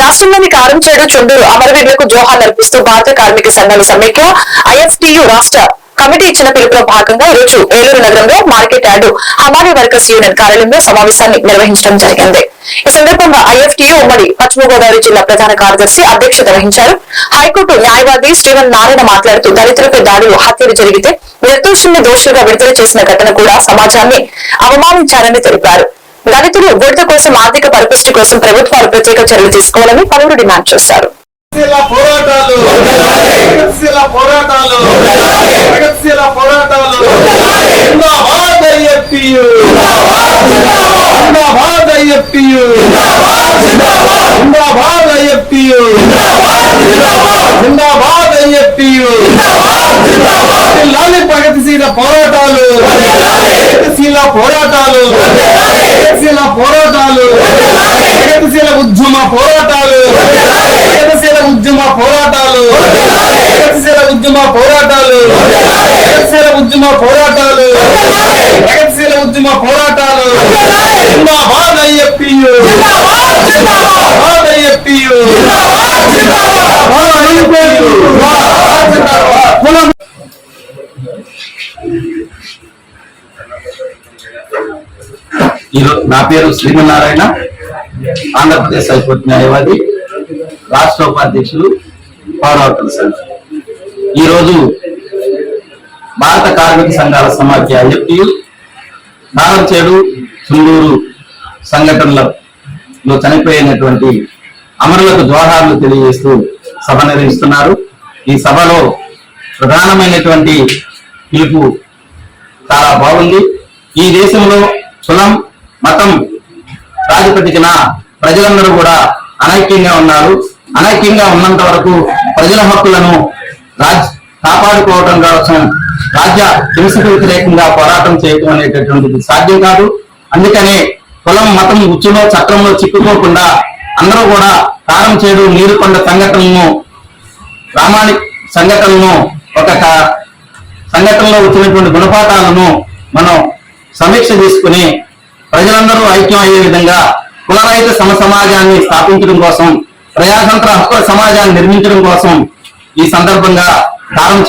రాష్ట్రంలోని కారంచేడు చుండూరు అమరవీరులకు జోహార్ అర్పిస్తూ భారత కార్మిక సంఘాల సమైక్య ఐఎఫ్టియు రాష్ట్ర కమిటీ ఇచ్చిన పిలుపులో భాగంగా ఈ రోజు ఏలూరు నగరంలో మార్కెట్ యార్డు హమాలీ వర్కర్స్ యూనియన్ కార్యాలయంలో సమావేశాన్ని నిర్వహించడం జరిగింది. ఈ సందర్భంగా ఐఎఫ్టియు ఉమ్మడి పశ్చిమ గోదావరి జిల్లా ప్రధాన కార్యదర్శి అధ్యక్షత వహించారు. హైకోర్టు న్యాయవాది శ్రీవన్ నారాయణ మాట్లాడుతూ దళితులపై దాడులు హత్యలు జరిగితే నిర్దోషుల్ని దోషులుగా విడుదల చేసిన ఘటన కూడా సమాజాన్ని అవమానించారని తెలిపారు. దళితులు విడుదల కోసం ఆర్థిక పరిపుష్టి కోసం ప్రభుత్వాలు ప్రత్యేక చర్యలు తీసుకోవాలని పలువురు డిమాండ్ చేశారు. ప్రగతిశీల పోరాటాలు ప్రగతిశీల ఉద్యమ పోరాటాలు ప్రగతిశీల ఉద్యమ పోరాటాలు ప్రగతిశీల ఉద్యమ పోరాటాలు ప్రగతిశీల ఉద్యమ పోరాటాలు ప్రగతిశీల ఉద్యమ పోరాటాలు జిందాబాద్ ఐఎఫ్టియు జిందాబాద్ ఐఎఫ్టియు నా పేరు శ్రీవన్ నారాయణ, ఆంధ్రప్రదేశ్ హైకోర్టు న్యాయవాది, రాష్ట్ర ఉపాధ్యక్షులు పవర్ వర్కర్స్ సంఘం. ఈరోజు భారత కార్మిక సంఘాల సమాఖ్య ఐఎఫ్టియు కారంచేడు చుండూరు సంఘటనలో చనిపోయినటువంటి అమరులకు జోహార్లు తెలియజేస్తూ సభ నిర్వహిస్తున్నారు. ఈ సభలో ప్రధానమైనటువంటి పిలుపు చాలా బాగుంది. ఈ దేశంలో కులం మతం ప్రాతిపదికన ప్రజలందరూ కూడా అనైక్యంగా ఉన్నారు. అనైక్యంగా ఉన్నంత వరకు ప్రజల హక్కులను కాపాడుకోవడం కోసం రాజ్య హింసకు వ్యతిరేకంగా పోరాటం చేయడం అనేటటువంటిది సాధ్యం కాదు. అందుకనే కులం మతం ఉచ్చులో చక్రంలో చిక్కుకోకుండా అందరూ కూడా కారంచేడు నీరుకొండ సంఘటనలను ప్రామాణిక సంఘటనలను ఒక సంఘటనలో వచ్చినటువంటి గుణపాఠాలను మనం సమీక్ష చేసుకుని ప్రజలందరూ ఐక్యం అయ్యే విధంగా కులరహిత సమాజాన్ని స్థాపించడం కోసం, ప్రజాతంత్ర హక్కుల సమాజాన్ని నిర్మించడం కోసం ఈ సందర్భంగా